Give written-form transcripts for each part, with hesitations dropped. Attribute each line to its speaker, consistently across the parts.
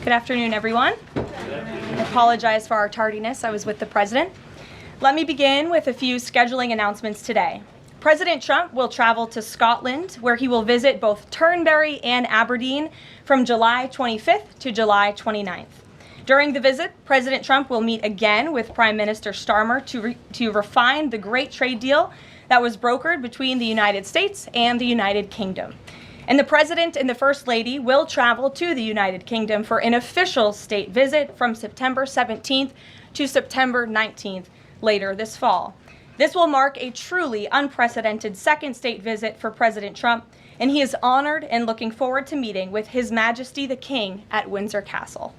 Speaker 1: Good afternoon, everyone. I apologize for our tardiness. I was with the president. Let me begin with a few scheduling announcements today. President Trump will travel to Scotland, where he will visit both Turnberry and Aberdeen from July 25th to July 29th. During the visit, President Trump will meet again with Prime Minister Starmer to refine the great trade deal that was brokered between the United States and the United Kingdom. And the President and the First Lady will travel to the United Kingdom for an official state visit from September 17th to September 19th later this fall. This will mark a truly unprecedented second state visit for President Trump, and he is honored and looking forward to meeting with His Majesty the King at Windsor Castle.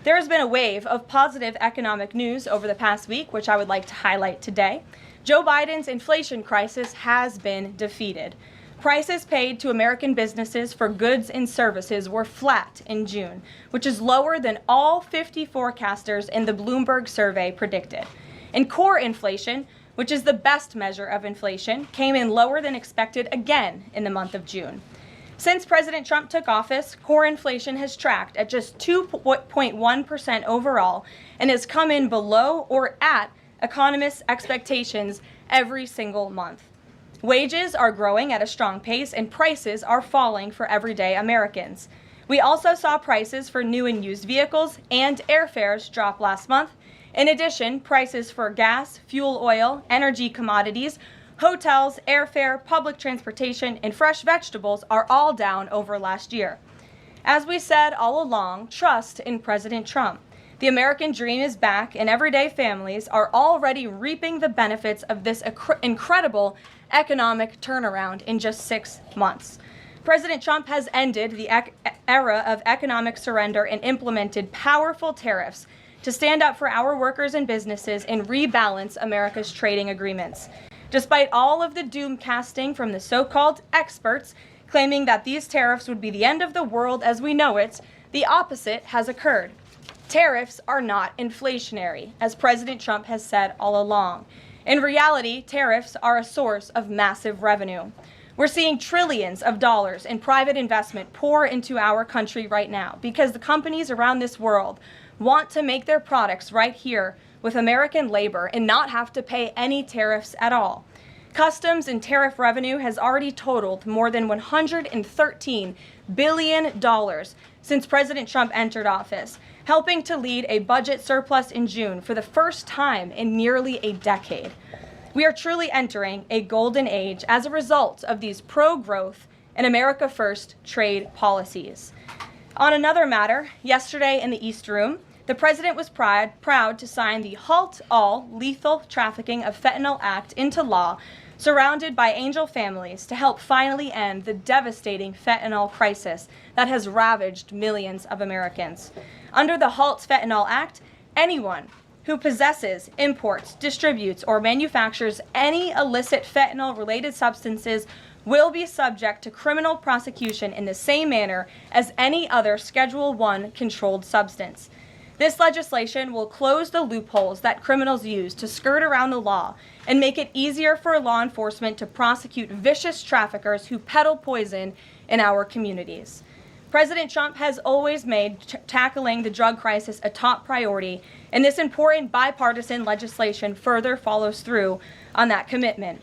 Speaker 1: There has been a wave of positive economic news over the past week, which I would like to highlight today. Joe Biden's inflation crisis has been defeated. Prices paid to American businesses for goods and services were flat in June, which is lower than all 50 forecasters in the Bloomberg survey predicted. And core inflation, which is the best measure of inflation, came in lower than expected again in the month of June. Since President Trump took office, core inflation has tracked at just 2.1% overall and has come in below or at economists' expectations every single month. Wages are growing at a strong pace and prices are falling for everyday Americans. We also saw prices for new and used vehicles and airfares drop last month. In addition, prices for gas, fuel oil, energy commodities, hotels, airfare, public transportation, and fresh vegetables are all down over last year. As we said all along, trust in President Trump. The American dream is back, and everyday families are already reaping the benefits of this incredible economic turnaround in just 6 months. President Trump has ended the era of economic surrender and implemented powerful tariffs to stand up for our workers and businesses and rebalance America's trading agreements. Despite all of the doom casting from the so-called experts claiming that these tariffs would be the end of the world as we know it, the opposite has occurred. Tariffs are not inflationary, as President Trump has said all along. In reality, tariffs are a source of massive revenue. We're seeing trillions of dollars in private investment pour into our country right now because the companies around this world want to make their products right here with American labor and not have to pay any tariffs at all. Customs and tariff revenue has already totaled more than $113 billion since President Trump entered office, helping to lead a budget surplus in June for the first time in nearly a decade. We are truly entering a golden age as a result of these pro-growth and America First trade policies. On another matter, yesterday in the East Room, the president was proud to sign the Halt All Lethal Trafficking of Fentanyl Act into law, surrounded by angel families to help finally end the devastating fentanyl crisis that has ravaged millions of Americans. Under the Halt Fentanyl Act, anyone who possesses, imports, distributes, or manufactures any illicit fentanyl-related substances will be subject to criminal prosecution in the same manner as any other Schedule I controlled substance. This legislation will close the loopholes that criminals use to skirt around the law and make it easier for law enforcement to prosecute vicious traffickers who peddle poison in our communities. President Trump has always made tackling the drug crisis a top priority, and this important bipartisan legislation further follows through on that commitment.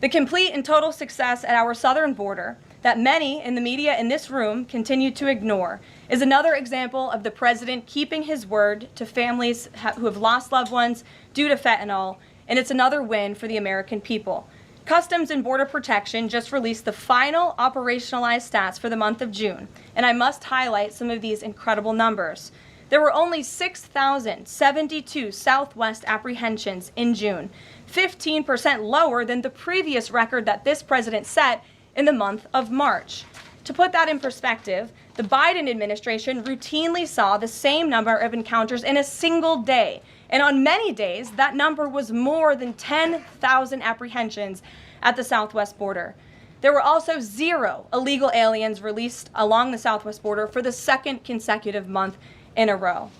Speaker 1: The complete and total success at our southern border that many in the media in this room continue to ignore is another example of the president keeping his word to families who have lost loved ones due to fentanyl, and it's another win for the American people. Customs and Border Protection just released the final operationalized stats for the month of June, and I must highlight some of these incredible numbers. There were only 6,072 Southwest apprehensions in June, 15% lower than the previous record that this president set in the month of March. To put that in perspective, the Biden administration routinely saw the same number of encounters in a single day, and on many days, that number was more than 10,000 apprehensions at the Southwest border. There were also 0 illegal aliens released along the Southwest border for the second consecutive month in a row.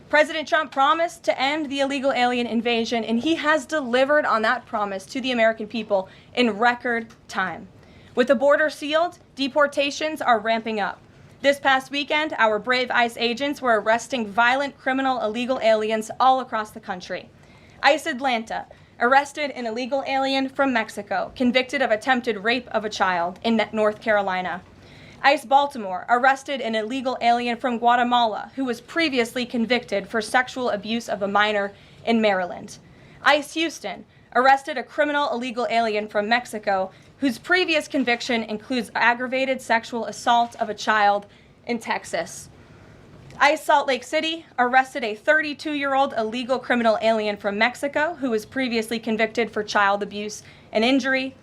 Speaker 1: President Trump promised to end the illegal alien invasion, and he has delivered on that promise to the American people in record time. With the border sealed, deportations are ramping up. This past weekend, our brave ICE agents were arresting violent criminal illegal aliens all across the country. ICE Atlanta arrested an illegal alien from Mexico, convicted of attempted rape of a child in North Carolina. ICE Baltimore arrested an illegal alien from Guatemala who was previously convicted for sexual abuse of a minor in Maryland. ICE Houston arrested a criminal illegal alien from Mexico whose previous conviction includes aggravated sexual assault of a child in Texas. ICE Salt Lake City arrested a 32-year-old illegal criminal alien from Mexico who was previously convicted for child abuse and injury.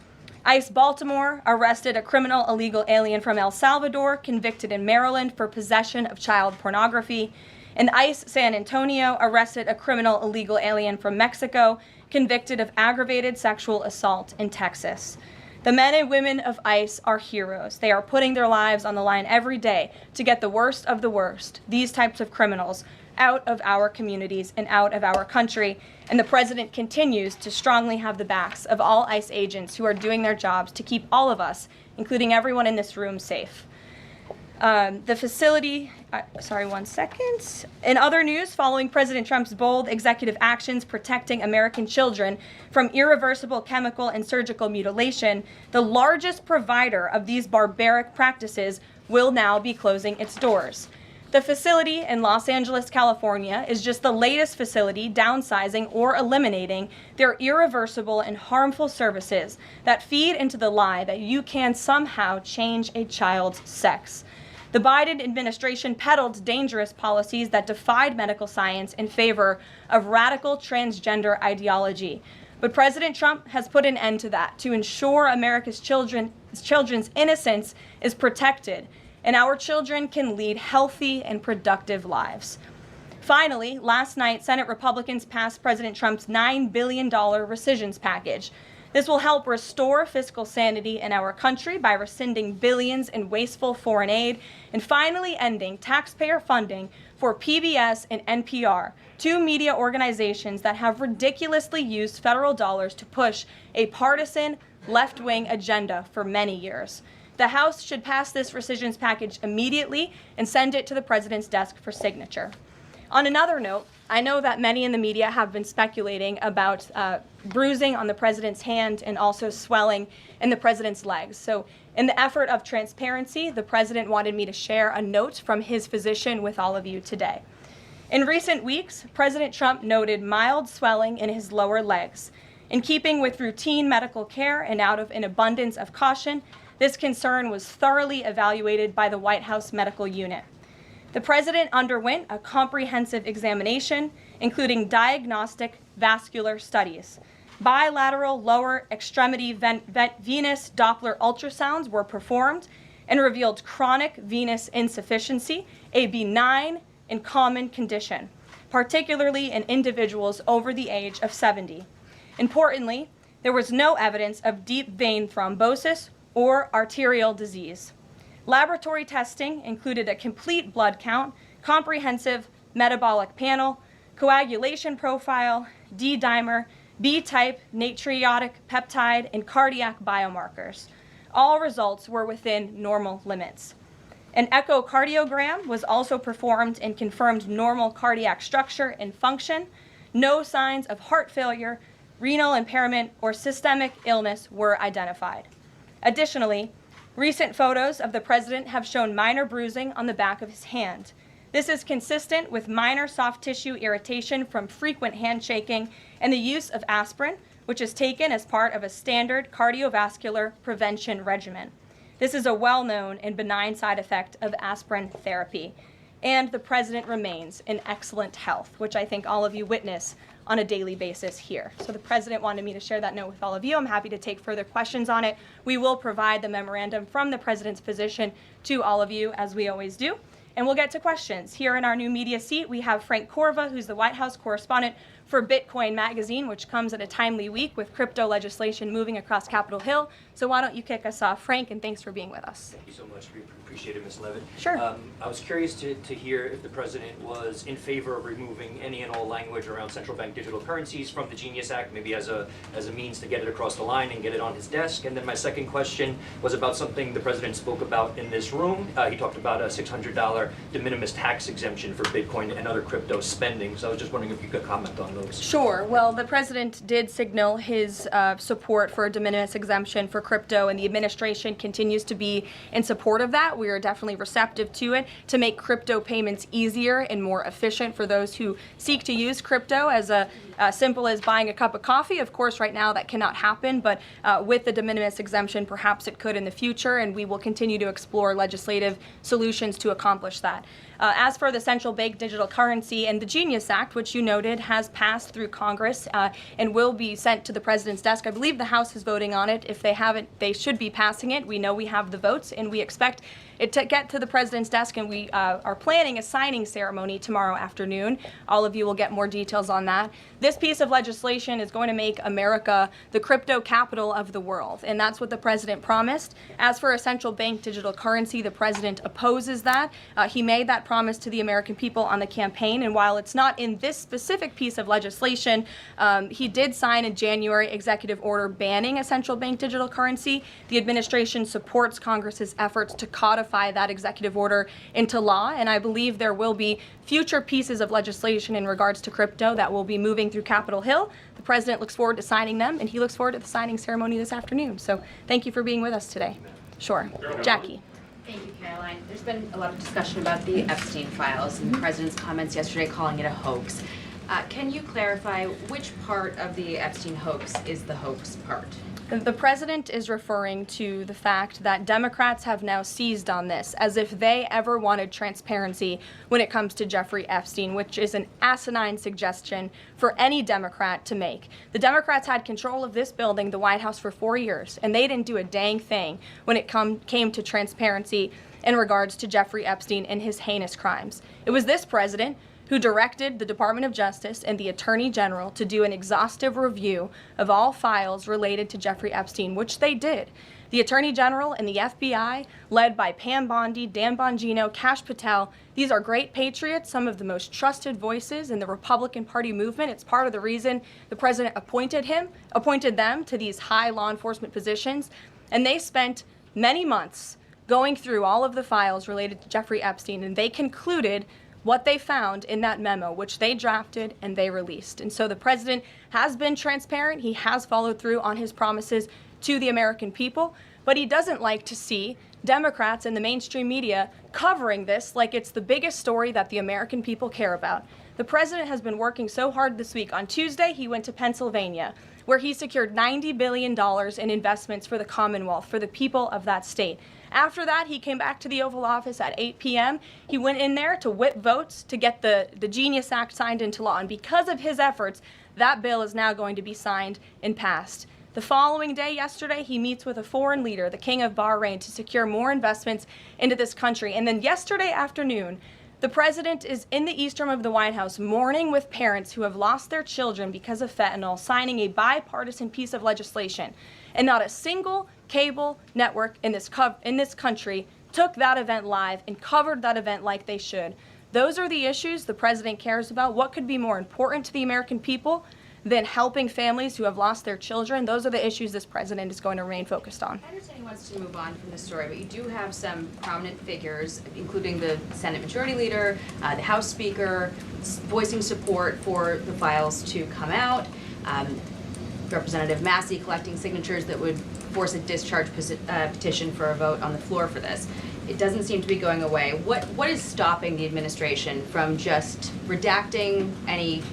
Speaker 1: ICE Baltimore arrested a criminal illegal alien from El Salvador convicted in Maryland for possession of child pornography. And ICE San Antonio arrested a criminal illegal alien from Mexico convicted of aggravated sexual assault in Texas. The men and women of ICE are heroes. They are putting their lives on the line every day to get the worst of the worst, these types of criminals, out of our communities and out of our country. And the president continues to strongly have the backs of all ICE agents who are doing their jobs to keep all of us, including everyone in this room, safe. The facility, one second. In other news, following President Trump's bold executive actions protecting American children from irreversible chemical and surgical mutilation, the largest provider of these barbaric practices will now be closing its doors. The facility in Los Angeles, California, is just the latest facility downsizing or eliminating their irreversible and harmful services that feed into the lie that you can somehow change a child's sex. The Biden administration peddled dangerous policies that defied medical science in favor of radical transgender ideology. But President Trump has put an end to that to ensure America's children's innocence is protected and our children can lead healthy and productive lives. Finally, last night, Senate Republicans passed President Trump's $9 billion rescissions package. This will help restore fiscal sanity in our country by rescinding billions in wasteful foreign aid and finally ending taxpayer funding for PBS and NPR, two media organizations that have ridiculously used federal dollars to push a partisan left-wing agenda for many years. The House should pass this rescissions package immediately and send it to the president's desk for signature. On another note, I know that many in the media have been speculating about bruising on the president's hand and also swelling in the president's legs. So in the effort of transparency, the president wanted me to share a note from his physician with all of you today. In recent weeks, President Trump noted mild swelling in his lower legs. In keeping with routine medical care and out of an abundance of caution, this concern was thoroughly evaluated by the White House medical unit. The president underwent a comprehensive examination, including diagnostic vascular studies. Bilateral lower extremity venous Doppler ultrasounds were performed and revealed chronic venous insufficiency, a benign and common condition, particularly in individuals over the age of 70. Importantly, there was no evidence of deep vein thrombosis or arterial disease. Laboratory testing included a complete blood count, comprehensive metabolic panel, coagulation profile, D-dimer, B-type natriuretic peptide, and cardiac biomarkers. All results were within normal limits. An echocardiogram was also performed and confirmed normal cardiac structure and function. No signs of heart failure, renal impairment, or systemic illness were identified. Additionally, recent photos of the president have shown minor bruising on the back of his hand. This is consistent with minor soft tissue irritation from frequent handshaking and the use of aspirin, which is taken as part of a standard cardiovascular prevention regimen. This is a well-known and benign side effect of aspirin therapy. And the president remains in excellent health, which I think all of you witness on a daily basis here. So the president wanted me to share that note with all of you. I'm happy to take further questions on it. We will provide the memorandum from the president's physician to all of you, as we always do. And we'll get to questions. Here in our new media seat, we have Frank Corva, who's the White House correspondent for Bitcoin Magazine, which comes at a timely week with crypto legislation moving across Capitol Hill. So why don't you kick us off, Frank, and thanks for being with us.
Speaker 2: Thank you so much. We appreciate it, Ms. Levitt.
Speaker 1: Sure.
Speaker 2: I was curious to hear if the president was in favor of removing any and all language around central bank digital currencies from the Genius Act, maybe as a means to get it across the line and get it on his desk. And then my second question was about something the president spoke about in this room. He talked about a $600 de minimis tax exemption for Bitcoin and other crypto spending. So I was just wondering if you could comment on those.
Speaker 1: Sure. Well, the president did signal his support for a de minimis exemption for crypto, and the administration continues to be in support of that. We are definitely receptive to it to make crypto payments easier and more efficient for those who seek to use crypto as simple as buying a cup of coffee. Of course, right now that cannot happen, but with the de minimis exemption, perhaps it could in the future, and we will continue to explore legislative solutions to accomplish that. As for the central bank digital currency and the Genius Act, which you noted has passed through Congress and will be sent to the president's desk. I believe the House is voting on it. If they haven't, they should be passing it. We know we have the votes, and we expect it to get to the president's desk, and we are planning a signing ceremony tomorrow afternoon. All of you will get more details on that. This piece of legislation is going to make America the crypto capital of the world, and that's what the president promised. As for a central bank digital currency, the president opposes that. He made that promise to the American people on the campaign, and while it's not in this specific piece of legislation, he did sign a January executive order banning a central bank digital currency. The administration supports Congress's efforts to codify that executive order into law, and I believe there will be future pieces of legislation in regards to crypto that will be moving through Capitol Hill. The president looks forward to signing them, and he looks forward to the signing ceremony this afternoon. So thank you for being with us today. Sure. Jackie.
Speaker 3: Thank you, Caroline. There's been a lot of discussion about the Epstein files and the president's comments yesterday calling it a hoax. Can you clarify which part of the Epstein hoax is the hoax part?
Speaker 1: The president is referring to the fact that Democrats have now seized on this as if they ever wanted transparency when it comes to Jeffrey Epstein, which is an asinine suggestion for any Democrat to make. The Democrats had control of this building, the White House, for 4 years, and they didn't do a dang thing when it came to transparency in regards to Jeffrey Epstein and his heinous crimes. It was this president who directed the Department of Justice and the Attorney General to do an exhaustive review of all files related to Jeffrey Epstein, which they did. The Attorney General and the FBI, led by Pam Bondi, Dan Bongino, Kash Patel, these are great patriots, some of the most trusted voices in the Republican Party movement. It's part of the reason the president appointed them to these high law enforcement positions, and they spent many months going through all of the files related to Jeffrey Epstein, and they concluded what they found in that memo, which they drafted and they released. And so the president has been transparent. He has followed through on his promises to the American people, but he doesn't like to see Democrats and the mainstream media covering this like it's the biggest story that the American people care about. The president has been working so hard this week. On Tuesday, he went to Pennsylvania, where he secured $90 billion in investments for the Commonwealth, for the people of that state. After that, he came back to the Oval Office at 8 p.m. He went in there to whip votes to get the Genius Act signed into law. And because of his efforts, that bill is now going to be signed and passed. The following day, yesterday, he meets with a foreign leader, the King of Bahrain, to secure more investments into this country. And then yesterday afternoon, the president is in the East Room of the White House mourning with parents who have lost their children because of fentanyl, signing a bipartisan piece of legislation. And not a single cable network in this country took that event live and covered that event like they should. Those are the issues the president cares about. What could be more important to the American people than helping families who have lost their children? Those are the issues this president is going to remain focused on.
Speaker 3: I understand he wants to move on from this story, but you do have some prominent figures, including the Senate Majority Leader, the House Speaker, voicing support for the files to come out. Representative Massey collecting signatures that would force a discharge petition for a vote on the floor for this. It doesn't seem to be going away. What is stopping the administration from just redacting any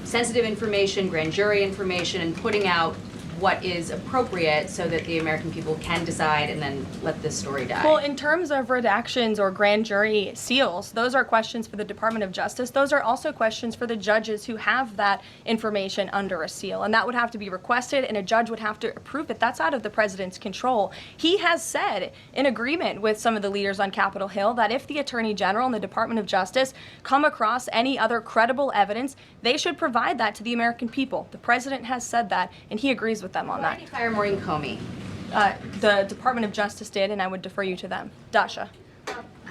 Speaker 3: sensitive information, grand jury information, and putting out what is appropriate so that the American people can decide and then let this story die?
Speaker 1: Well, in terms of redactions or grand jury seals, those are questions for the Department of Justice. Those are also questions for the judges who have that information under a seal. And that would have to be requested, and a judge would have to approve it. That's out of the president's control. He has said, in agreement with some of the leaders on Capitol Hill, that if the Attorney General and the Department of Justice come across any other credible evidence, they should provide that to the American people. The president has said that, and he agrees with them on
Speaker 3: Why
Speaker 1: that.
Speaker 3: did you fire Maureen Comey?
Speaker 1: The Department of Justice did, and I would defer you to them. Dasha.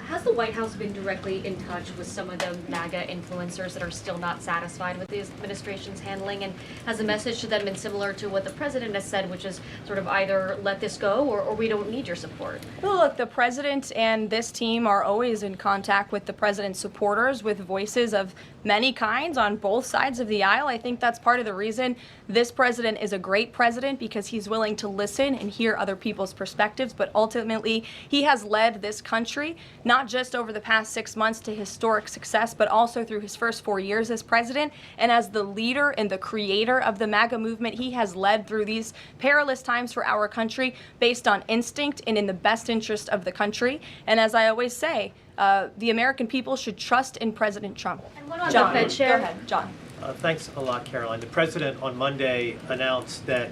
Speaker 4: Has the White House been directly in touch with some of the MAGA influencers that are still not satisfied with the administration's handling? And has the message to them been similar to what the president has said, which is sort of either let this go or we don't need your support?
Speaker 1: Well, look, the president and this team are always in contact with the president's supporters, with voices of many kinds on both sides of the aisle. I think that's part of the reason this president is a great president, because he's willing to listen and hear other people's perspectives. But ultimately, he has led this country, not just over the past 6 months to historic success, but also through his first 4 years as president. And as the leader and the creator of the MAGA movement, he has led through these perilous times for our country based on instinct and in the best interest of the country. And as I always say, the American people should trust in President Trump.
Speaker 4: And one on
Speaker 1: John,
Speaker 4: the Fed chair.
Speaker 1: go ahead, John.
Speaker 5: Thanks a lot, Caroline. The president on Monday announced that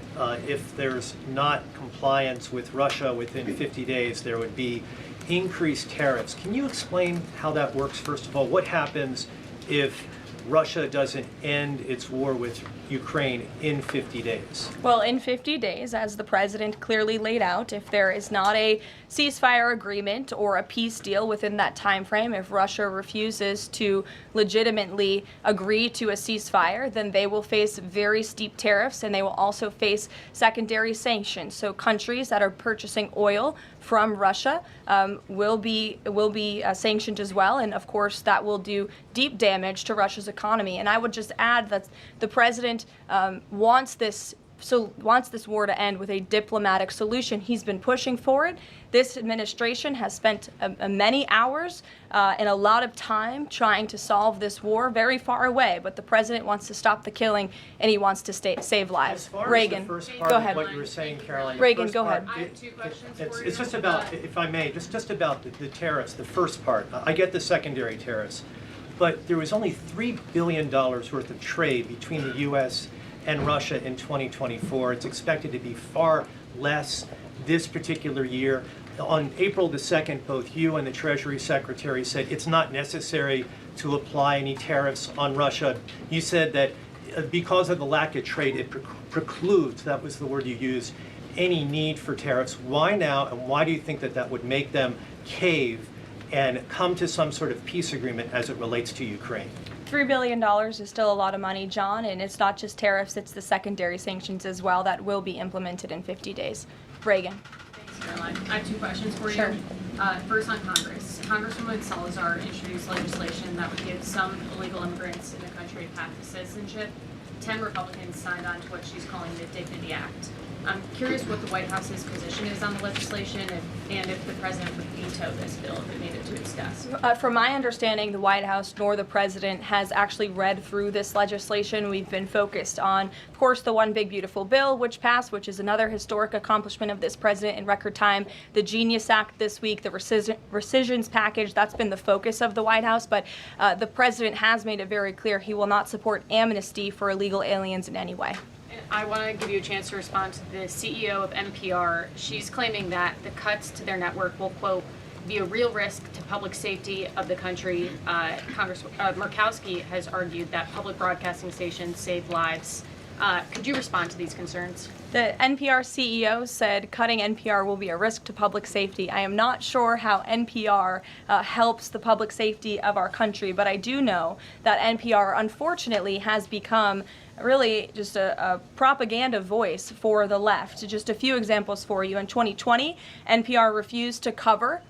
Speaker 5: if there's not compliance with Russia within 50 days, there would be increased tariffs. Can you explain how that works, first of all? What happens if Russia doesn't end its war with Ukraine in 50 days?
Speaker 1: Well, in 50 days, as the president clearly laid out, if there is not a ceasefire agreement or a peace deal within that time frame, if Russia refuses to legitimately agree to a ceasefire, then they will face very steep tariffs, and they will also face secondary sanctions. So countries that are purchasing oil from Russia will be sanctioned as well, and of course that will do deep damage to Russia's economy. And I would just add that the president wants this war to end with a diplomatic solution. He's been pushing for it. This administration has spent many hours and a lot of time trying to solve this war very far away, but the president wants to stop the killing, and he wants to save lives.
Speaker 5: As far
Speaker 1: Reagan,
Speaker 5: as the first part
Speaker 1: go
Speaker 5: of
Speaker 1: ahead.
Speaker 5: what you were saying, Caroline. the
Speaker 1: Reagan,
Speaker 5: first
Speaker 1: go
Speaker 5: part,
Speaker 1: ahead.
Speaker 6: I have two questions for you.
Speaker 5: It's just about, if I may, just about the tariffs, the first part. I get the secondary tariffs, but there was only $3 billion worth of trade between the U.S. and Russia in 2024. It's expected to be far less this particular year. On April the 2nd, both you and the Treasury Secretary said it's not necessary to apply any tariffs on Russia. You said that because of the lack of trade, it precludes, that was the word you used, any need for tariffs. Why now, and why do you think that that would make them cave and come to some sort of peace agreement as it relates to Ukraine?
Speaker 1: $3 billion is still a lot of money, John, and it's not just tariffs, it's the secondary sanctions as well that will be implemented in 50 days. Reagan.
Speaker 6: Thanks, Caroline. I have two questions for
Speaker 1: Sure.
Speaker 6: you. First on Congress. Congresswoman Salazar introduced legislation that would give some illegal immigrants in the country a path to citizenship. 10 Republicans signed on to what she's calling the Dignity Act. I'm curious what the White House's position is on the legislation and if the president would veto this bill if it made it to its desk.
Speaker 1: From my understanding, the White House nor the president has actually read through this legislation. We've been focused on, of course, the One Big Beautiful Bill, which passed, which is another historic accomplishment of this president in record time. The Genius Act this week, the rescissions package, that's been the focus of the White House. But the president has made it very clear he will not support amnesty for illegal aliens in any way.
Speaker 6: I want to give you a chance to respond to the CEO of NPR. She's claiming that the cuts to their network will, quote, be a real risk to public safety of the country. Congressman Murkowski has argued that public broadcasting stations save lives. Could you respond to these concerns?
Speaker 1: The NPR CEO said cutting NPR will be a risk to public safety. I am not sure how NPR helps the public safety of our country, but I do know that NPR, unfortunately, has become really just a propaganda voice for the left. Just a few examples for you. In 2020, NPR refused to cover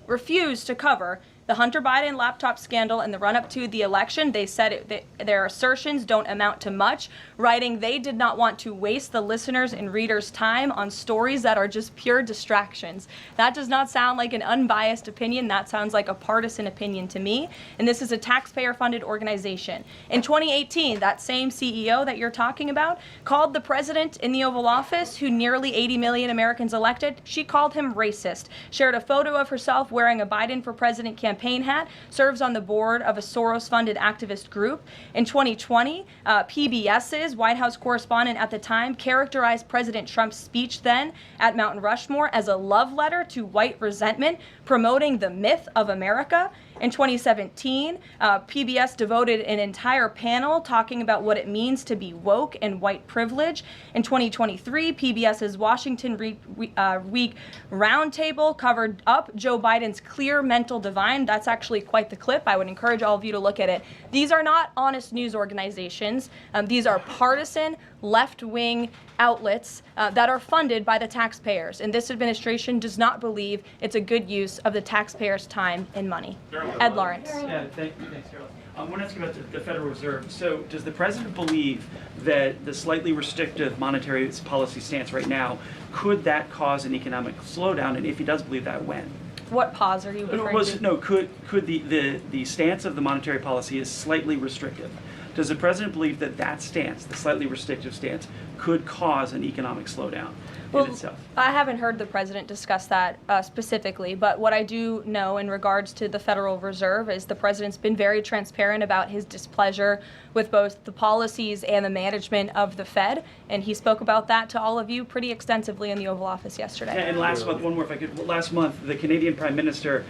Speaker 1: The Hunter Biden laptop scandal and the run-up to the election, they said their assertions don't amount to much, writing they did not want to waste the listeners' and readers' time on stories that are just pure distractions. That does not sound like an unbiased opinion. That sounds like a partisan opinion to me. And this is a taxpayer-funded organization. In 2018, that same CEO that you're talking about called the president in the Oval Office, who nearly 80 million Americans elected, she called him racist, shared a photo of herself wearing a Biden for President campaign hat, serves on the board of a Soros-funded activist group. In 2020, PBS's White House correspondent at the time characterized President Trump's speech then at Mount Rushmore as a love letter to white resentment, promoting the myth of America. In 2017, PBS devoted an entire panel talking about what it means to be woke and white privilege. In 2023, PBS's Washington Week Roundtable covered up Joe Biden's clear mental divide. That's actually quite the clip. I would encourage all of you to look at it. These are not honest news organizations. These are partisan, left-wing outlets that are funded by the taxpayers. And this administration does not believe it's a good use of the taxpayers' time and money. Ed Lawrence.
Speaker 7: Yeah, thanks, Carol. I want to ask you about the Federal Reserve. So does the president believe that the slightly restrictive monetary policy stance right now, could that cause an economic slowdown? And if he does believe that, when?
Speaker 1: What pause are you referring to?
Speaker 7: No, could the stance of the monetary policy is slightly restrictive? Does the president believe that that stance, the slightly restrictive stance, could cause an economic slowdown in itself?
Speaker 1: I haven't heard the president discuss that specifically, but what I do know in regards to the Federal Reserve is the president's been very transparent about his displeasure with both the policies and the management of the Fed, and he spoke about that to all of you pretty extensively in the Oval Office yesterday.
Speaker 7: And last month, one more if I could. Last month, the Canadian Prime Minister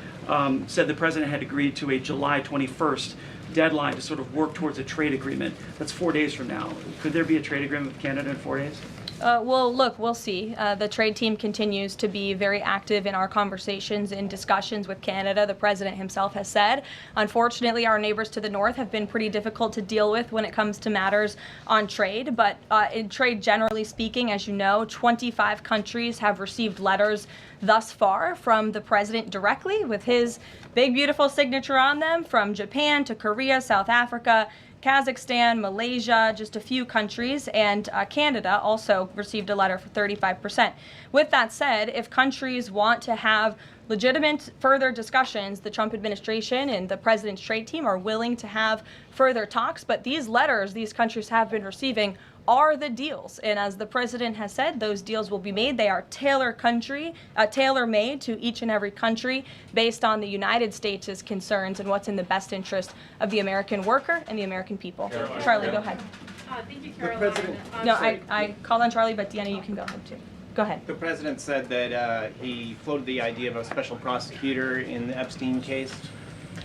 Speaker 7: said the president had agreed to a July 21st deadline to sort of work towards a trade agreement. That's 4 days from now. Could there be a trade agreement with Canada in 4 days?
Speaker 1: Well, look, we'll see. The trade team continues to be very active in our conversations and discussions with Canada. The president himself has said, unfortunately, our neighbors to the north have been pretty difficult to deal with when it comes to matters on trade. But in trade, generally speaking, as you know, 25 countries have received letters thus far from the president directly with his big, beautiful signature on them, from Japan to Korea, South Africa, Kazakhstan, Malaysia, just a few countries, and Canada also received a letter for 35%. With that said, if countries want to have legitimate further discussions, the Trump administration and the president's trade team are willing to have further talks, but these letters these countries have been receiving are the deals. And as the president has said, those deals will be made. They are tailor-made to each and every country based on the United States' concerns and what's in the best interest of the American worker and the American people.
Speaker 8: Caroline.
Speaker 1: Charlie, go ahead.
Speaker 8: Thank you, Caroline.
Speaker 1: No, I called on Charlie, but Deanna, you can go ahead too. Go ahead.
Speaker 9: The president said that he floated the idea of a special prosecutor in the Epstein case.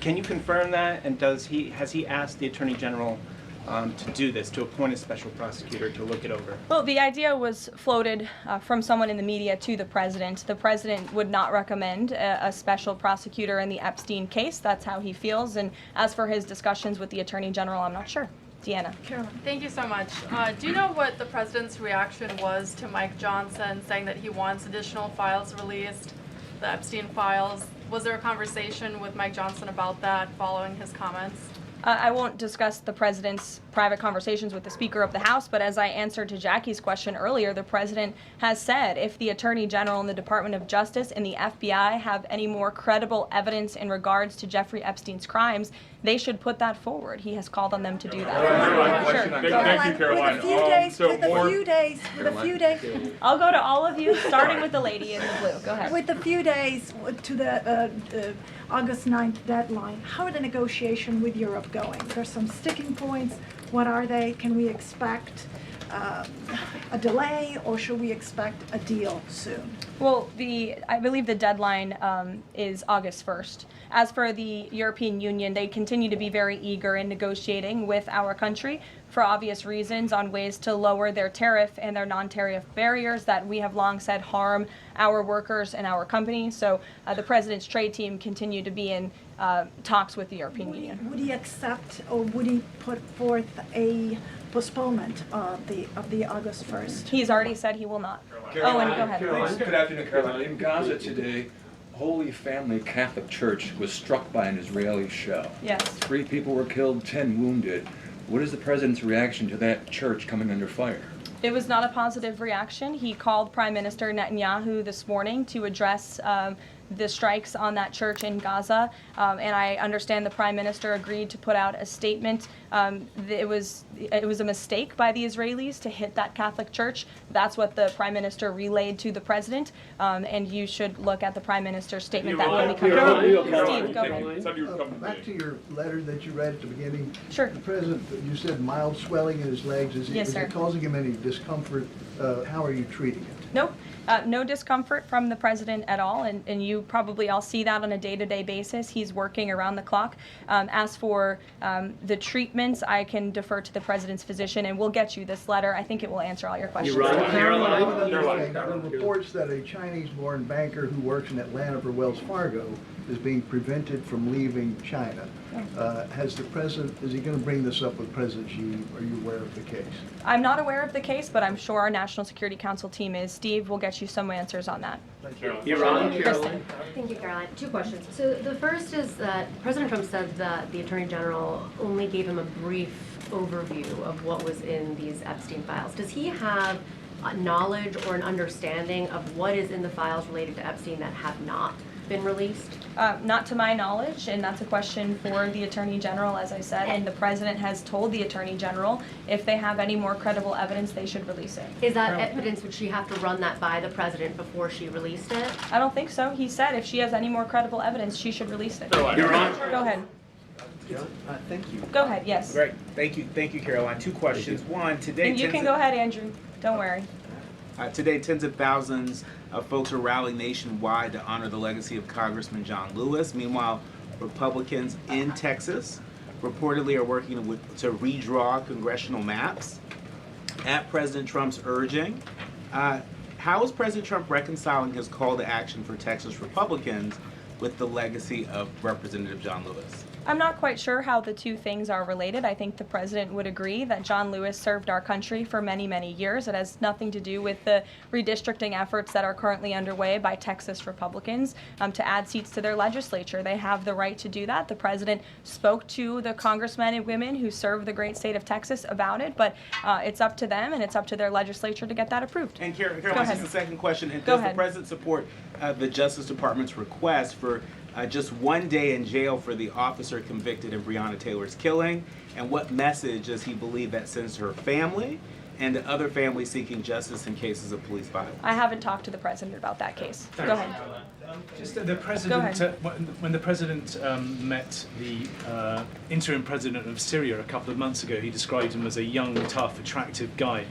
Speaker 9: Can you confirm that? And has he asked the Attorney General to do this, to appoint a special prosecutor to look it over?
Speaker 1: Well, the idea was floated from someone in the media to the president. The president would not recommend a special prosecutor in the Epstein case. That's how he feels. And as for his discussions with the Attorney General, I'm not sure. Deanna.
Speaker 10: Caroline. Thank you so much. Do you know what the president's reaction was to Mike Johnson saying that he wants additional files released, the Epstein files? Was there a conversation with Mike Johnson about that following his comments?
Speaker 1: I won't discuss the president's private conversations with the Speaker of the House, but as I answered to Jackie's question earlier, the president has said if the Attorney General and the Department of Justice and the FBI have any more credible evidence in regards to Jeffrey Epstein's crimes, they should put that forward. He has called on them to do that.
Speaker 8: Sure. Thank you, Caroline.
Speaker 11: With a few days.
Speaker 1: I'll go to all of you, starting with the lady in the blue. Go ahead.
Speaker 11: With a few days to the August 9th deadline, how are the negotiations with Europe going? There's some sticking points. What are they? Can we expect a delay, or should we expect a deal soon?
Speaker 1: Well, I believe the deadline is August 1st. As for the European Union, they continue to be very eager in negotiating with our country for obvious reasons on ways to lower their tariff and their non-tariff barriers that we have long said harm our workers and our companies. So the president's trade team continue to be in talks with the European Union.
Speaker 11: Would he accept, or would he put forth a postponement of the August 1st?
Speaker 1: He's already said he will not. Owen, go ahead.
Speaker 8: Good afternoon, Caroline. In Gaza today,
Speaker 12: Holy Family Catholic Church was struck by an Israeli shell.
Speaker 1: Yes.
Speaker 12: 3 people were killed, 10 wounded. What is the president's reaction to that church coming under fire?
Speaker 1: It was not a positive reaction. He called Prime Minister Netanyahu this morning to address the strikes on that church in Gaza, and I understand the Prime Minister agreed to put out a statement. It was a mistake by the Israelis to hit that Catholic church. That's what the Prime Minister relayed to the President, and you should look at the Prime Minister's statement that will be coming out. Steve, go ahead.
Speaker 13: Back to your letter that you read at the beginning.
Speaker 1: Sure.
Speaker 13: The President, you said mild swelling in his legs.
Speaker 1: Yes, sir.
Speaker 13: Is it causing him any discomfort? How are you treating it?
Speaker 1: Nope. No discomfort from the President at all, and you probably all see that on a day-to-day basis. He's working around the clock. As for the treatments, I can defer to the President's physician, and we'll get you this letter. I think it will answer all your questions.
Speaker 13: There are reports that a Chinese-born banker who works in Atlanta for Wells Fargo is being prevented from leaving China. Has the President, is he going to bring this up with President Xi? Are you aware of the case?
Speaker 1: I'm not aware of the case, but I'm sure our National Security Council team is. Steve will get you some answers on that.
Speaker 14: Kristen. Thank you, Caroline. 2 questions. So the first is that President Trump said that the Attorney General only gave him a brief overview of what was in these Epstein files. Does he have knowledge or an understanding of what is in the files related to Epstein that have not been released?
Speaker 1: Not to my knowledge, and that's a question for the Attorney General, as I said, and the President has told the Attorney General if they have any more credible evidence, they should release it.
Speaker 14: Is that evidence, would she have to run that by the President before she released it?
Speaker 1: I don't think so. He said if she has any more credible evidence, she should release it.
Speaker 15: You're on.
Speaker 1: Go ahead.
Speaker 15: Thank you.
Speaker 1: Go ahead, yes.
Speaker 15: Great. Thank you, Caroline. 2 questions. One, today.
Speaker 1: And you can go ahead, Andrew. Don't worry.
Speaker 15: Today, tens of thousands of folks are rallying nationwide to honor the legacy of Congressman John Lewis. Meanwhile, Republicans in Texas reportedly are working to redraw congressional maps at President Trump's urging. How is President Trump reconciling his call to action for Texas Republicans with the legacy of Representative John Lewis?
Speaker 1: I'm not quite sure how the 2 things are related. I think the President would agree that John Lewis served our country for many, many years. It has nothing to do with the redistricting efforts that are currently underway by Texas Republicans to add seats to their legislature. They have the right to do that. The President spoke to the congressmen and women who serve the great state of Texas about it, but it's up to them and it's up to their legislature to get that approved.
Speaker 15: And Caroline, this is the second question. And
Speaker 1: Go
Speaker 15: does
Speaker 1: ahead.
Speaker 15: the President support the Justice Department's request for just 1 day in jail for the officer convicted in Breonna Taylor's killing? And what message does he believe that sends to her family and to other families seeking justice in cases of police violence?
Speaker 1: I haven't talked to the President about that case. Go ahead.
Speaker 16: Just the president, when the president met the interim president of Syria a couple of months ago, he described him as a young, tough, attractive guy.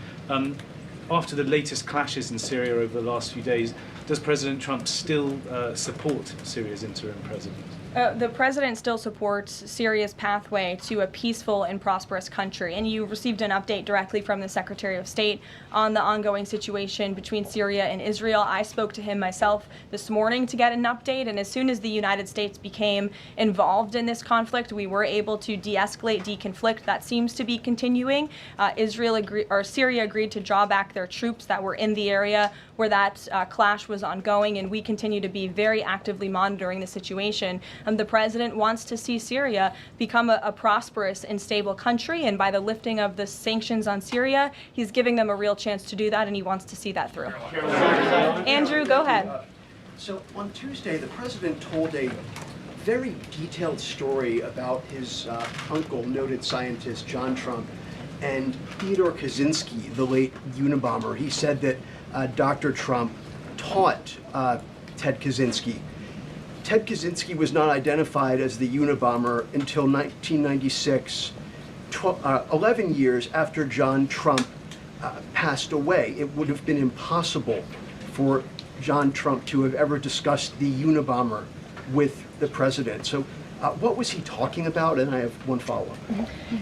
Speaker 16: After the latest clashes in Syria over the last few days, does President Trump still support Syria's interim president?
Speaker 1: The President still supports Syria's pathway to a peaceful and prosperous country, and you received an update directly from the Secretary of State on the ongoing situation between Syria and Israel. I spoke to him myself this morning to get an update, and as soon as the United States became involved in this conflict, we were able to de-escalate, deconflict. That seems to be continuing. Syria agreed to draw back their troops that were in the area where that clash was ongoing, and we continue to be very actively monitoring the situation. The President wants to see Syria become a prosperous and stable country, and by the lifting of the sanctions on Syria, he's giving them a real chance to do that, and he wants to see that through. Andrew, go ahead.
Speaker 17: So on Tuesday, the President told a very detailed story about his uncle, noted scientist John Trump, and Theodore Kaczynski, the late Unabomber. He said that Dr. Trump taught Ted Kaczynski. Ted Kaczynski was not identified as the Unabomber until 1996, 11 years after John Trump passed away. It would have been impossible for John Trump to have ever discussed the Unabomber with the president. So what was he talking about? And I have one follow-up.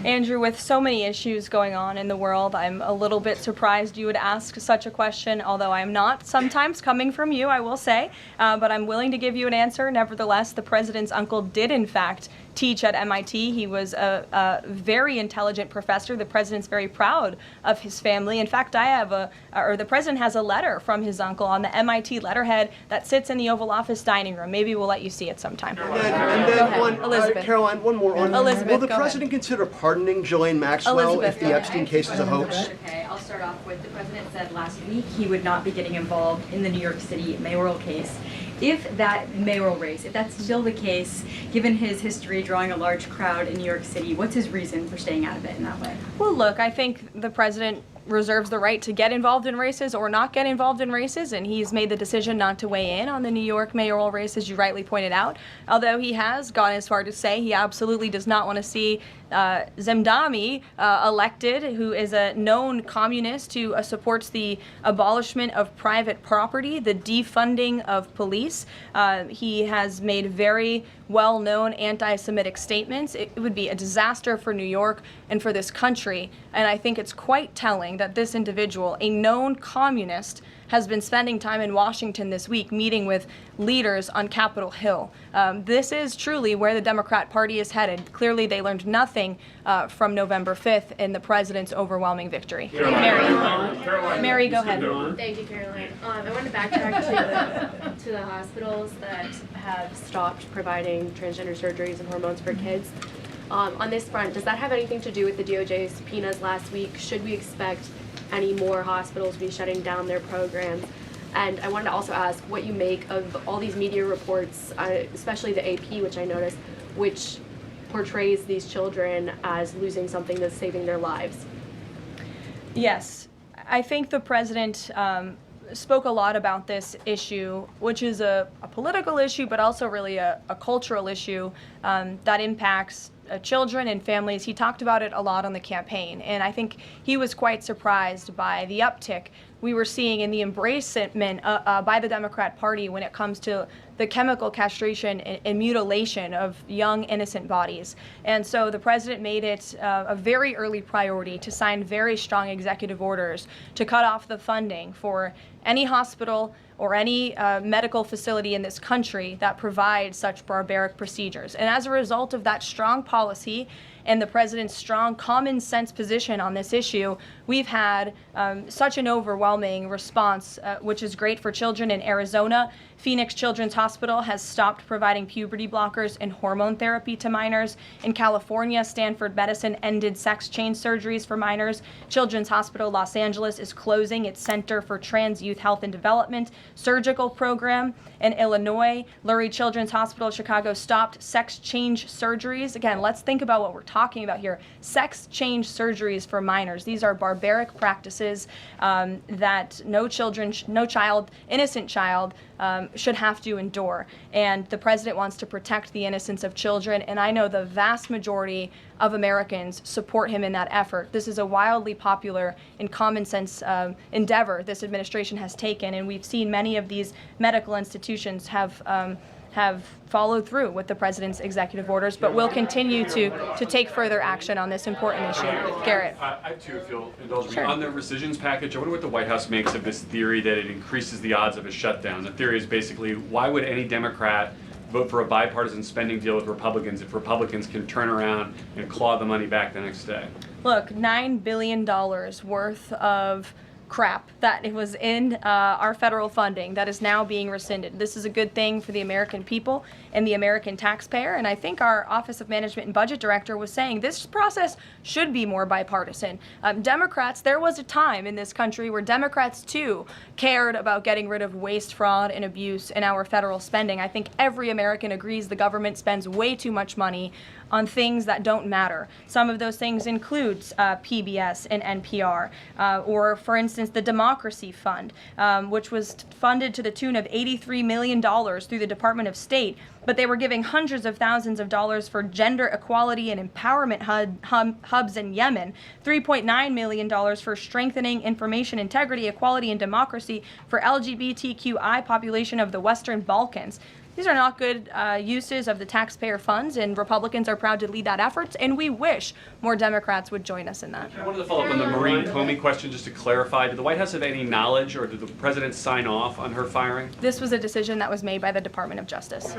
Speaker 1: Andrew, with so many issues going on in the world, I'm a little bit surprised you would ask such a question, although I'm not sometimes coming from you, I will say, but I'm willing to give you an answer. Nevertheless, the president's uncle did, in fact, teach at MIT. He was a very intelligent professor. The president's very proud of his family. In fact, the president has a letter from his uncle on the MIT letterhead that sits in the Oval Office dining room. Maybe we'll let you see it sometime.
Speaker 17: And then
Speaker 1: Elizabeth.
Speaker 17: Caroline, one more on.
Speaker 1: Elizabeth,
Speaker 17: will the
Speaker 1: go
Speaker 17: president consider pardoning Ghislaine Maxwell
Speaker 1: Elizabeth,
Speaker 17: if
Speaker 1: go
Speaker 17: the
Speaker 1: ahead.
Speaker 17: Epstein case is a hoax?
Speaker 18: Okay, I'll start off with the president said last week he would not be getting involved in the New York City mayoral case. If that mayoral race, if that's still the case, given his history drawing a large crowd in New York City, what's his reason for staying out of it in that way?
Speaker 1: Well, look, I think the president reserves the right to get involved in races or not get involved in races, and he's made the decision not to weigh in on the New York mayoral race, as you rightly pointed out, although he has gone as far to say he absolutely does not want to see Zemdami elected, who is a known communist who supports the abolishment of private property, the defunding of police. He has made very well-known anti-Semitic statements. It would be a disaster for New York and for this country, and I think it's quite telling that this individual, a known communist, has been spending time in Washington this week meeting with leaders on Capitol Hill. This is truly where the Democrat Party is headed. Clearly, they learned nothing from November 5th in the president's overwhelming victory. Mary, go ahead.
Speaker 14: Thank you, Caroline. I want to backtrack to the hospitals that have stopped providing transgender surgeries and hormones for kids. On this front, does that have anything to do with the DOJ's subpoenas last week? Should we expect any more hospitals to be shutting down their programs? And I wanted to also ask what you make of all these media reports, especially the AP, which I noticed, which portrays these children as losing something that's saving their lives.
Speaker 1: Yes, I think the president spoke a lot about this issue, which is a political issue, but also really a cultural issue that impacts children and families. He talked about it a lot on the campaign, and I think he was quite surprised by the uptick we were seeing in the embracement by the Democrat Party when it comes to the chemical castration and mutilation of young, innocent bodies. And so the president made it a very early priority to sign very strong executive orders to cut off the funding for any hospital or any medical facility in this country that provides such barbaric procedures. And as a result of that strong policy and the president's strong common sense position on this issue, we've had such an overwhelming response, which is great for children in Arizona. Phoenix Children's Hospital has stopped providing puberty blockers and hormone therapy to minors. In California, Stanford Medicine ended sex change surgeries for minors. Children's Hospital Los Angeles is closing its Center for Trans Youth Health and Development surgical program. In Illinois, Lurie Children's Hospital Chicago stopped sex change surgeries. Again, let's think about what we're talking about here. Sex change surgeries for minors. These are barbaric practices that no child, innocent child, should have to endure. And the president wants to protect the innocence of children, and I know the vast majority of Americans support him in that effort. This is a wildly popular and common sense endeavor this administration has taken, and we've seen many of these medical institutions have followed through with the president's executive orders, but will continue to take further action on this important issue. Garrett.
Speaker 19: I too, if you'll indulge me.
Speaker 1: Sure.
Speaker 19: On the rescissions package, I wonder what the White House makes of this theory that it increases the odds of a shutdown. The theory is basically, why would any Democrat vote for a bipartisan spending deal with Republicans if Republicans can turn around and claw the money back the next day?
Speaker 1: Look, $9 billion worth of crap that it was in our federal funding that is now being rescinded. This is a good thing for the American people and the American taxpayer, and I think our Office of Management and Budget Director was saying this process should be more bipartisan. Democrats, there was a time in this country where Democrats too cared about getting rid of waste, fraud, and abuse in our federal spending. I think every American agrees the government spends way too much money on things that don't matter. Some of those things include PBS and NPR, or for instance, the Democracy Fund, which was funded to the tune of $83 million through the Department of State, but they were giving hundreds of thousands of dollars for gender equality and empowerment hubs in Yemen, $3.9 million for strengthening information integrity, equality, and democracy for LGBTQI population of the Western Balkans. These are not good uses of the taxpayer funds, and Republicans are proud to lead that effort, and we wish more Democrats would join us in that.
Speaker 19: I wanted to follow up on the Maureen Comey question just to clarify. Did the White House have any knowledge, or did the president sign off on her firing?
Speaker 1: This was a decision that was made by the Department of Justice.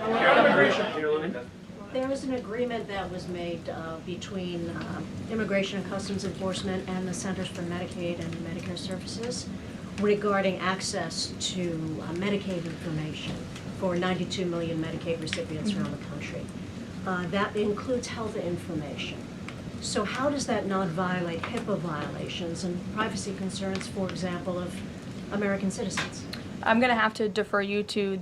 Speaker 20: There was an agreement that was made between Immigration and Customs Enforcement and the Centers for Medicaid and Medicare Services regarding access to Medicaid information for 92 million Medicaid recipients around the country. That includes health information. So how does that not violate HIPAA violations and privacy concerns, for example, of American citizens?
Speaker 1: I'm going to have to defer you to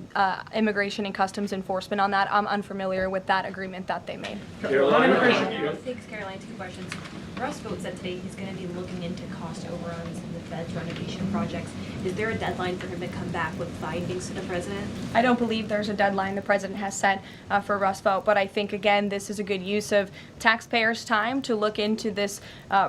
Speaker 1: Immigration and Customs Enforcement on that. I'm unfamiliar with that agreement that they made.
Speaker 18: Thanks, Caroline. 2 questions. Russ Vought said today he's going to be looking into cost overruns in the Fed's renovation projects. Is there a deadline for him to come back with findings to the president?
Speaker 1: I don't believe there's a deadline the president has set for Russ Vought, but I think, again, this is a good use of taxpayers' time to look into this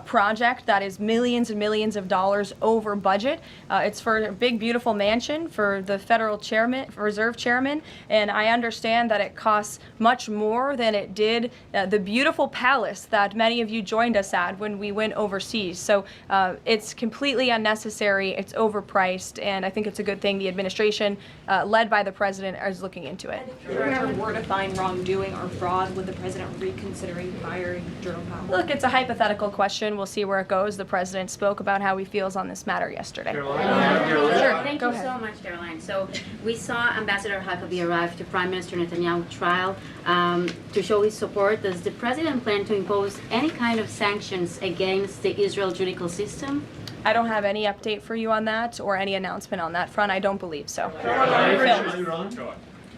Speaker 1: project that is millions and millions of dollars over budget. It's for a big, beautiful mansion for the federal chairman, reserve chairman, and I understand that it costs much more than it did the beautiful palace that many of you joined us at when we went overseas. So it's completely unnecessary, it's overpriced, and I think it's a good thing the administration, led by the president, is looking into it.
Speaker 18: If there ever were to find wrongdoing or fraud, would the president reconsidering firing Jerome Powell?
Speaker 1: Look, it's a hypothetical question. We'll see where it goes. The president spoke about how he feels on this matter yesterday.
Speaker 21: Sure. Thank
Speaker 1: Go
Speaker 21: you
Speaker 1: ahead.
Speaker 21: so much, Caroline. So we saw Ambassador Huckabee arrive to Prime Minister Netanyahu's trial to show his support. Does the president plan to impose any kind of sanctions against the Israel judicial system?
Speaker 1: I don't have any update for you on that or any announcement on that front. I don't believe so.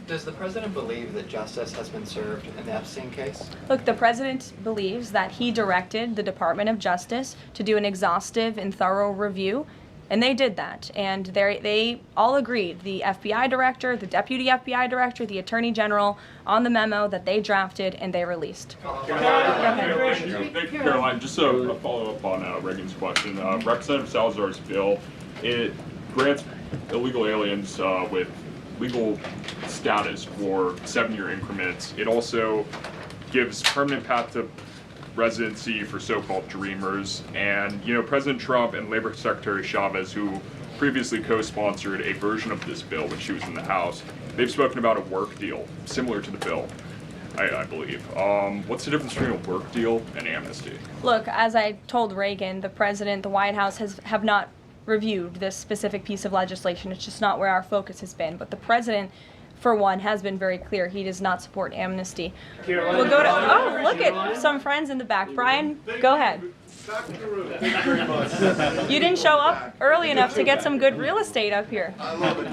Speaker 22: Does the president believe that justice has been served in the Epstein case?
Speaker 1: Look, the president believes that he directed the Department of Justice to do an exhaustive and thorough review, and they did that. And they all agreed, the FBI director, the deputy FBI director, the attorney general, on the memo that they drafted and they released.
Speaker 23: Thank you, Caroline. Just a follow-up on Reagan's question. Representative Salazar's bill, it grants illegal aliens with legal status for 7-year increments. It also gives permanent path to residency for so-called dreamers. And, you know, President Trump and Labor Secretary Chavez, who previously co-sponsored a version of this bill when she was in the House, they've spoken about a work deal similar to the bill, I believe. What's the difference between a work deal and amnesty?
Speaker 1: Look, as I told Reagan, the president, the White House have not reviewed this specific piece of legislation. It's just not where our focus has been. But the president, for one, has been very clear he does not support amnesty.
Speaker 24: Caroline,
Speaker 1: We'll go to, oh, look at some friends in the back. Brian, go ahead.
Speaker 24: Thank you very much.
Speaker 1: You didn't show up early enough to get some good real estate up here.
Speaker 24: I love it.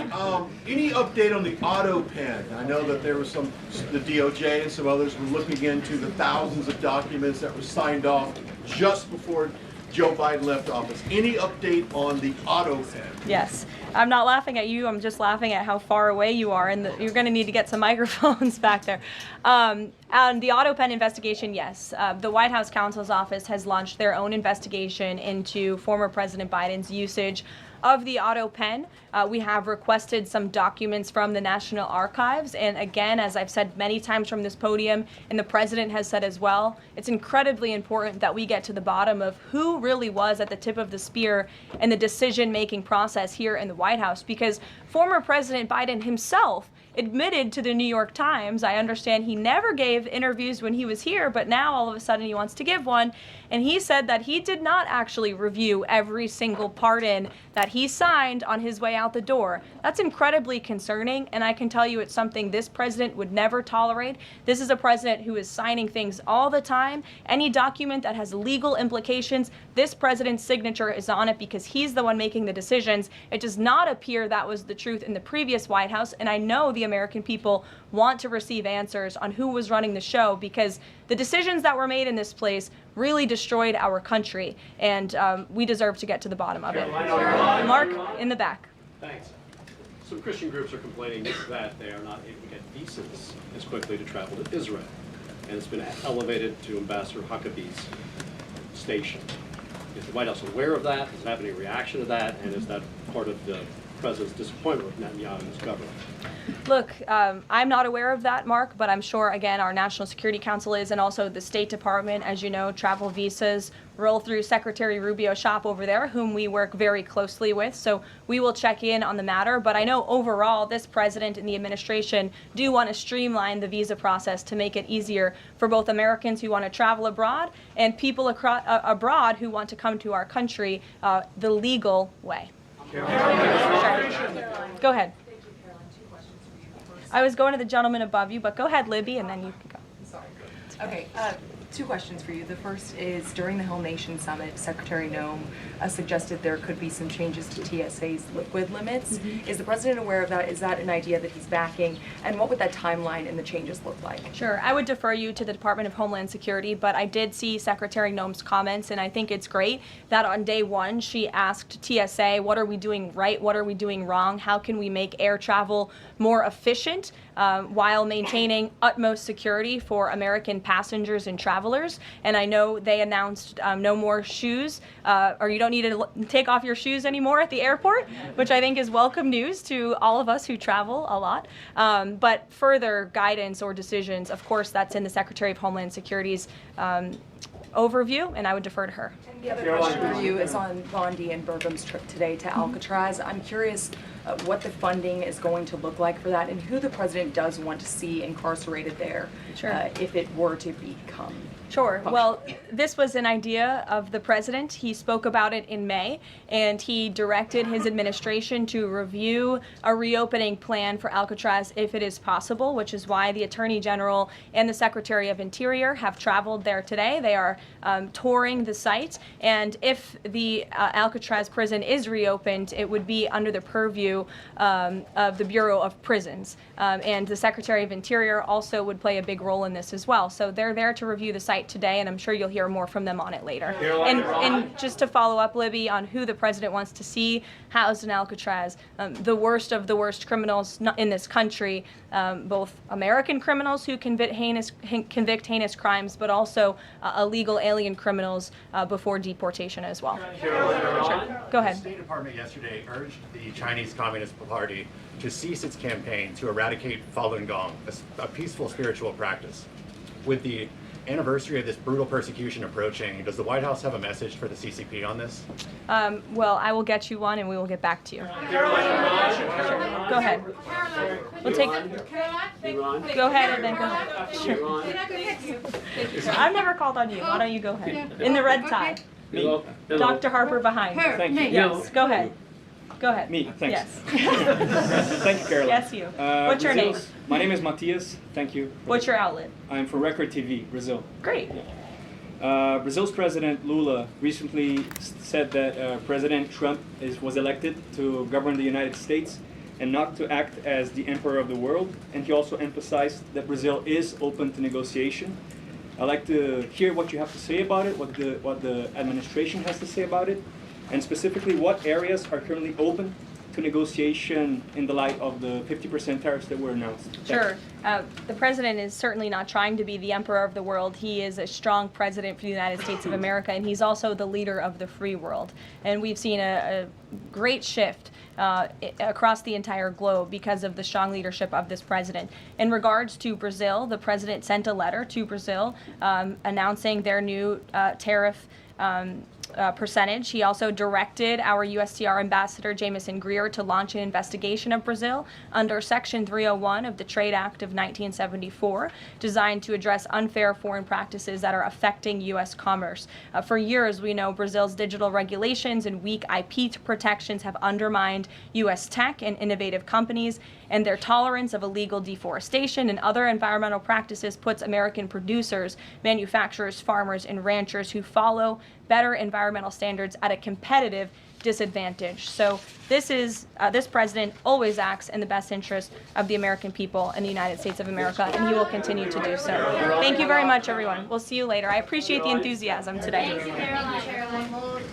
Speaker 24: Any update on the auto pen? I know that there was the DOJ and some others were looking into the thousands of documents that were signed off just before Joe Biden left office. Any update on the auto pen?
Speaker 1: Yes. I'm not laughing at you. I'm just laughing at how far away you are, and you're going to need to get some microphones back there. On the auto pen investigation, yes. The White House counsel's office has launched their own investigation into former President Biden's usage of the auto pen. We have requested some documents from the National Archives, and again, as I've said many times from this podium, and the president has said as well, it's incredibly important that we get to the bottom of who really was at the tip of the spear in the decision-making process here in the White House, because former President Biden himself admitted to the New York Times, I understand he never gave interviews when he was here, but now all of a sudden he wants to give one, and he said that he did not actually review every single pardon that he signed on his way out the door. That's incredibly concerning, and I can tell you it's something this president would never tolerate. This is a president who is signing things all the time. Any document that has legal implications, this president's signature is on it because he's the one making the decisions. It does not appear that was the truth in the previous White House, and I know the American people want to receive answers on who was running the show, because the decisions that were made in this place really destroyed our country, and we deserve to get to the bottom of it. Mark, in the back.
Speaker 25: Thanks. Some Christian groups are complaining that they are not able to get visas as quickly to travel to Israel, and it's been elevated to Ambassador Huckabee's station. Is the White House aware of that? Does it have any reaction to that? And is that part of the president's disappointment with Netanyahu's government.
Speaker 1: Look, I'm not aware of that, Mark, but I'm sure, again, our National Security Council is, and also the State Department, as you know, travel visas roll through Secretary Rubio's shop over there, whom we work very closely with. So we will check in on the matter. But I know overall, this president and the administration do want to streamline the visa process to make it easier for both Americans who want to travel abroad and people abroad who want to come to our country the legal way. Sure. Go ahead. I was going to the gentleman above you, but go ahead, Libby, and then you can go.
Speaker 2: Sorry. Okay, two questions for you. The first is, during the Hill Nation Summit, Secretary Noem suggested there could be some changes to TSA's liquid limits. Is the president aware of that? Is that an idea that he's backing? And what would that timeline and the changes look like?
Speaker 1: Sure. I would defer you to the Department of Homeland Security, but I did see Secretary Noem's comments, and I think it's great that on day one she asked TSA, what are we doing right? What are we doing wrong? How can we make air travel more efficient while maintaining utmost security for American passengers and travelers? And I know they announced no more shoes, or you don't need to take off your shoes anymore at the airport, which I think is welcome news to all of us who travel a lot. But further guidance or decisions, of course, that's in the Secretary of Homeland Security's overview, and I would defer to her.
Speaker 2: And the other question for you is on Bondi and Burgum's trip today to Alcatraz. I'm curious what the funding is going to look like for that, and who the president does want to see incarcerated there, if it were to become.
Speaker 1: Sure. Well, this was an idea of the president. He spoke about it in May, and he directed his administration to review a reopening plan for Alcatraz if it is possible, which is why the Attorney General and the Secretary of Interior have traveled there today. They are touring the site, and if the Alcatraz prison is reopened, it would be under the purview of the Bureau of Prisons. And the Secretary of Interior also would play a big role in this as well. So they're there to review the site today, and I'm sure you'll hear more from them on it later. And just to follow up, Libby, on who the president wants to see housed in Alcatraz, the worst of the worst criminals in this country, both American criminals who convict heinous crimes, but also illegal alien criminals before deportation as well. Sure. Go ahead.
Speaker 3: The State Department yesterday urged the Chinese Communist Party to cease its campaign to eradicate Falun Gong, a peaceful spiritual practice. With the anniversary of this brutal persecution approaching, does the White House have a message for the CCP on this?
Speaker 1: Well, I will get you one, and we will get back to you. Sure. Go ahead. We'll take. Go ahead, and then go ahead. Sure. I've never called on you. Why don't you go ahead? In the red tie.
Speaker 4: Hello.
Speaker 1: Dr. Harper behind.
Speaker 4: Thank you.
Speaker 1: Yes. Go ahead. Go ahead.
Speaker 4: Me, thanks.
Speaker 1: Yes.
Speaker 4: Thank you, Caroline.
Speaker 1: Yes, you. What's your name?
Speaker 4: My name is Matias. Thank you.
Speaker 1: What's your outlet?
Speaker 4: I'm from Record TV, Brazil.
Speaker 1: Great.
Speaker 4: Brazil's President Lula recently said that President Trump was elected to govern the United States and not to act as the emperor of the world. And he also emphasized that Brazil is open to negotiation. I'd like to hear what you have to say about it, what the administration has to say about it, and specifically what areas are currently open to negotiation in the light of the 50% tariffs that were announced.
Speaker 1: Sure. The president is certainly not trying to be the emperor of the world. He is a strong president for the United States of America, and he's also the leader of the free world. And we've seen a great shift across the entire globe because of the strong leadership of this president. In regards to Brazil, the president sent a letter to Brazil announcing their new tariff percentage. He also directed our USTR ambassador, Jameson Greer, to launch an investigation of Brazil under Section 301 of the Trade Act of 1974, designed to address unfair foreign practices that are affecting U.S. commerce. For years, we know Brazil's digital regulations and weak IP protections have undermined U.S. tech and innovative companies, and their tolerance of illegal deforestation and other environmental practices puts American producers, manufacturers, farmers, and ranchers who follow better environmental standards at a competitive disadvantage. So this president always acts in the best interest of the American people and the United States of America, and he will continue to do so. Thank you very much, everyone. We'll see you later. I appreciate the enthusiasm today.
Speaker 21: Thank you, Caroline.